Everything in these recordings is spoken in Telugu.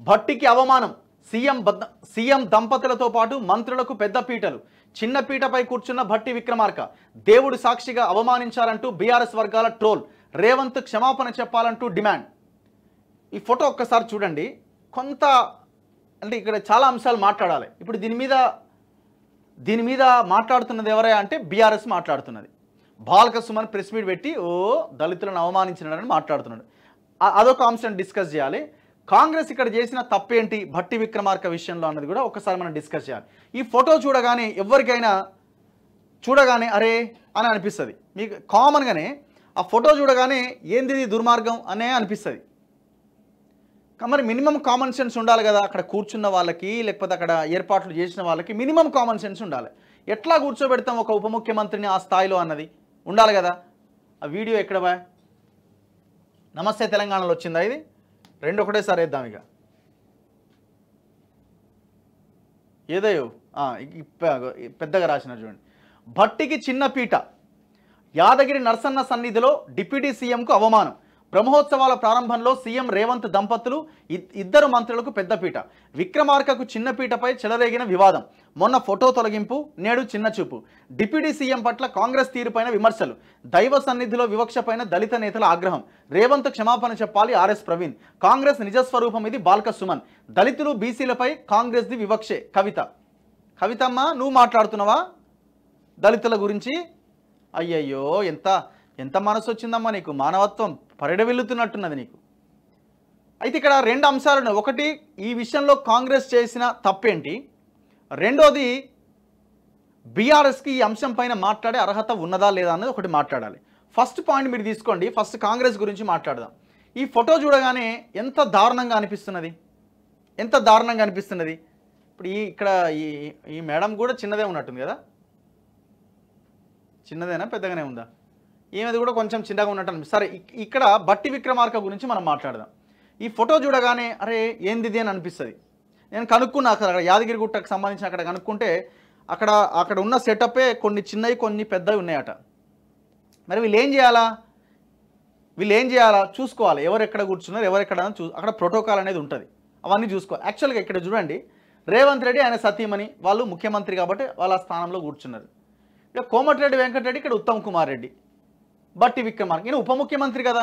భట్టికి అవమానం, సీఎం దంపతులతో పాటు మంత్రులకు పెద్ద పీటలు. చిన్న పీటపై కూర్చున్న భట్టి విక్రమార్క దేవుడు సాక్షిగా అవమానించారంటూ బీఆర్ఎస్ వర్గాల ట్రోల్. రేవంత్ క్షమాపణ చెప్పాలంటూ డిమాండ్. ఈ ఫోటో ఒక్కసారి చూడండి. కొంత అంటే ఇక్కడ చాలా అంశాలు మాట్లాడాలి. ఇప్పుడు దీని మీద మాట్లాడుతున్నది ఎవరైనా అంటే బీఆర్ఎస్ మాట్లాడుతున్నది. బాల్క సుమన్ ప్రెస్ మీట్ పెట్టి దళితులను అవమానించినాడని మాట్లాడుతున్నాడు. అదొక అంశాన్ని డిస్కస్ చేయాలి. కాంగ్రెస్ ఇక్కడ చేసిన తప్పేంటి భట్టి విక్రమార్క విషయంలో అన్నది కూడా ఒకసారి మనం డిస్కస్ చేయాలి. ఈ ఫోటో చూడగానే ఎవరికైనా అరే అని అనిపిస్తుంది. మీకు కామన్గానే ఆ ఫోటో చూడగానే ఏంది దుర్మార్గం అనే అనిపిస్తుంది. మరి మినిమం కామన్ సెన్స్ ఉండాలి కదా అక్కడ కూర్చున్న వాళ్ళకి, లేకపోతే అక్కడ ఏర్పాట్లు చేసిన వాళ్ళకి మినిమం కామన్ సెన్స్ ఉండాలి. ఎట్లా కూర్చోబెడతాం ఒక ఉప ముఖ్యమంత్రిని ఆ స్థాయిలో అన్నది ఉండాలి కదా. ఆ వీడియో ఎక్కడ బా నమస్తే తెలంగాణలో వచ్చిందా? ఇది రెండు ఒకటేసారి వేద్దాం. ఇక ఏదయ్యో పెద్దగా రాసిన చూడండి. భట్టికి చిన్న పీట, యాదగిరి నరసన్న సన్నిధిలో డిప్యూటీ సీఎంకు అవమానం. బ్రహ్మోత్సవాల ప్రారంభంలో సీఎం రేవంత్ దంపతులు ఇద్దరు మంత్రులకు పెద్దపీట. విక్రమార్కకు చిన్నపీటపై చెలరేగిన వివాదం. మొన్న ఫోటో తొలగింపు, నేడు చిన్నచూపు. డిప్యూటీ సీఎం పట్ల కాంగ్రెస్ తీరుపైన విమర్శలు. దైవ సన్నిధిలో వివక్షపైన దళిత నేతల ఆగ్రహం. రేవంత్ క్షమాపణ చెప్పాలి ఆర్ఎస్ ప్రవీణ్. కాంగ్రెస్ నిజస్వరూపం ఇది బాల్క సుమన్. దళితులు బీసీలపై కాంగ్రెస్ది వివక్షే. కవితమ్మ నువ్వు మాట్లాడుతున్నావా దళితుల గురించి? అయ్యయ్యో ఎంత మనసు వచ్చిందమ్మా నీకు. మానవత్వం పరిడవిల్లుతున్నట్టున్నది నీకు. అయితే ఇక్కడ రెండు అంశాలు ఉన్నాయి. ఒకటి, ఈ విషయంలో కాంగ్రెస్ చేసిన తప్పేంటి, రెండోది బీఆర్ఎస్కి ఈ అంశం పైన మాట్లాడే అర్హత ఉన్నదా లేదా అన్నది ఒకటి మాట్లాడాలి. ఫస్ట్ పాయింట్ మీరు తీసుకోండి. ఫస్ట్ కాంగ్రెస్ గురించి మాట్లాడదాం. ఈ ఫోటో చూడగానే ఎంత దారుణంగా అనిపిస్తున్నది. ఇప్పుడు ఇక్కడ ఈ మేడం కూడా చిన్నదే ఉన్నట్టుంది కదా. చిన్నదేనా పెద్దగానే ఉందా? ఈమెది కూడా కొంచెం చిన్నగా ఉన్నట్టు అనిపిస్తుంది. సరే, ఇక్కడ భట్టి విక్రమార్క గురించి మనం మాట్లాడదాం. ఈ ఫోటో చూడగానే అరే ఏంది అని అనిపిస్తుంది. నేను కనుక్కున్నా అక్కడ యాదగిరిగుట్టకు సంబంధించిన అక్కడ కనుక్కుంటే అక్కడ ఉన్న సెటప్పే కొన్ని చిన్నవి కొన్ని పెద్దవి ఉన్నాయట. మరి వీళ్ళు ఏం చేయాలా చూసుకోవాలి. ఎవరు ఎక్కడ కూర్చున్నారు, ఎవరెక్కడ అక్కడ ప్రోటోకాల్ అనేది ఉంటుంది. అవన్నీ చూసుకోవాలి. యాక్చువల్గా ఇక్కడ చూడండి, రేవంత్ రెడ్డి ఆయన సతీమణి వాళ్ళు ముఖ్యమంత్రి కాబట్టి వాళ్ళ స్థానంలో కూర్చున్నారు. ఇక కోమటిరెడ్డి వెంకటరెడ్డి, ఇక్కడ ఉత్తమ్ కుమార్ రెడ్డి, భట్టి విక్రమార్క ఈయన ఉప ముఖ్యమంత్రి కదా.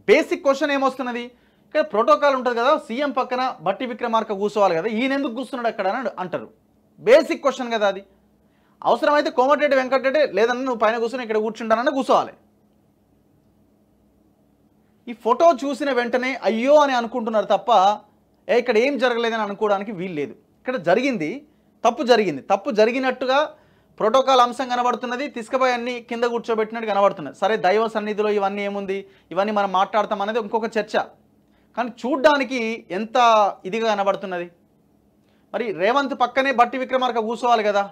బేసిక్ క్వశ్చన్ ఏమొస్తున్నది, ఇక్కడ ప్రోటోకాల్ ఉంటుంది కదా, సీఎం పక్కన భట్టి విక్రమార్క కూర్చోవాలి కదా, ఈయన ఎందుకు కూర్చున్నాడు అక్కడ అని అంటారు. బేసిక్ క్వశ్చన్ కదా అది. అవసరమైతే కోమటిరెడ్డి వెంకటరెడ్డి లేదన్నా నువ్వు పైన కూర్చొని ఇక్కడ కూర్చుంటానని కూర్చోవాలి. ఈ ఫోటో చూసిన వెంటనే అయ్యో అని అనుకుంటున్నారు తప్ప ఇక్కడ ఏం జరగలేదని అనుకోవడానికి వీలు లేదు. ఇక్కడ తప్పు జరిగినట్టుగా ప్రోటోకాల్ అంశం కనబడుతున్నది. తీసుకుపోయి అన్ని కింద కూర్చోబెట్టినట్టు కనబడుతున్నది. సరే, దైవ సన్నిధిలో ఇవన్నీ ఏముంది, ఇవన్నీ మనం మాట్లాడతాం అనేది ఇంకొక చర్చ. కానీ చూడ్డానికి ఎంత ఇదిగా కనబడుతున్నది. మరి రేవంత్ పక్కనే భట్టి విక్రమార్క కూర్చోవాలి కదా.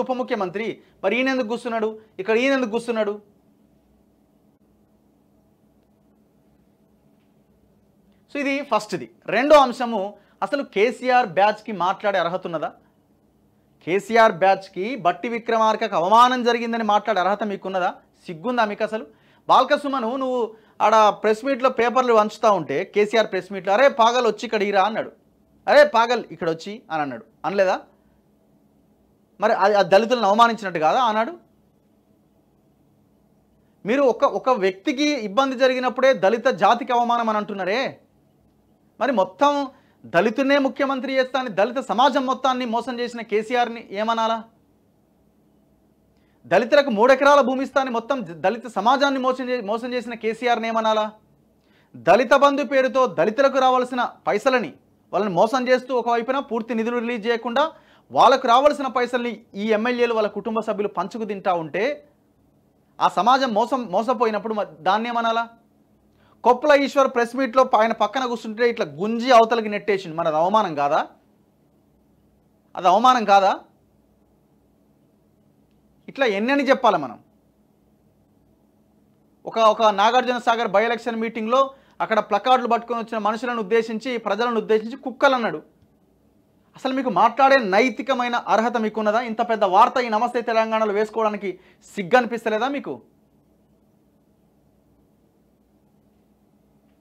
ఉప ముఖ్యమంత్రి. మరి ఈయన ఎందుకు కూర్చున్నాడు, ఇక్కడ ఈయన ఎందుకు కూర్చున్నాడు? సో ఇది ఫస్ట్ది. రెండో అంశము, అసలు కేసీఆర్ బ్యాచ్కి మాట్లాడే అర్హత ఉన్నదా? కేసీఆర్ బ్యాచ్కి భట్టి విక్రమార్కకు అవమానం జరిగిందని మాట్లాడే అర్హత మీకున్నదా? సిగ్గుందా మీకు అసలు? బాల్క సుమను నువ్వు ఆడ ప్రెస్ మీట్లో పేపర్లు వంచుతూ ఉంటే కేసీఆర్ ప్రెస్ మీట్లో అరే పాగల్ వచ్చి ఇక్కడ ఇరా అన్నాడు. అరే పాగల్ ఇక్కడ వచ్చి అని అన్నాడు. అనలేదా? మరి ఆ దళితులను అవమానించినట్టు కాదా అన్నాడు? మీరు ఒక వ్యక్తికి ఇబ్బంది జరిగినప్పుడే దళిత జాతికి అవమానం అని అంటున్నారే. మరి మొత్తం దళితున్నే ముఖ్యమంత్రి చేస్తానని దళిత సమాజం మొత్తాన్ని మోసం చేసిన కేసీఆర్ని ఏమనాలా? దళితులకు 3 ఎకరాల భూమి ఇస్తానని మొత్తం దళిత సమాజాన్ని మోసం చేసిన కేసీఆర్ని ఏమనాలా? దళిత బంధు పేరుతో దళితులకు రావాల్సిన పైసలని వాళ్ళని మోసం చేస్తూ ఒకవైపున పూర్తి నిధులు రిలీజ్ చేయకుండా వాళ్ళకు రావాల్సిన పైసల్ని ఈ ఎమ్మెల్యేలు వాళ్ళ కుటుంబ సభ్యులు పంచుకు తింటా ఉంటే ఆ సమాజం మోసపోయినప్పుడు దాన్ని ఏమనాలా? కొప్పుల ఈశ్వర్ ప్రెస్ మీట్లో ఆయన పక్కన కూర్చుంటే ఇట్లా గుంజి అవతలకి నెట్టేసింది. మరి అది అవమానం కాదా? ఇట్లా ఎన్నని చెప్పాలి మనం? ఒక నాగార్జున సాగర్ బై ఎలక్షన్ మీటింగ్లో అక్కడ ప్లకార్డులు పట్టుకొని వచ్చిన మనుషులను ఉద్దేశించి ప్రజలను ఉద్దేశించి కుక్కలు అన్నాడు. అసలు మీకు మాట్లాడే నైతికమైన అర్హత మీకున్నదా? ఇంత పెద్ద వార్త ఈ నమస్తే తెలంగాణలో వేసుకోవడానికి సిగ్గు అనిపిస్తలేదా మీకు?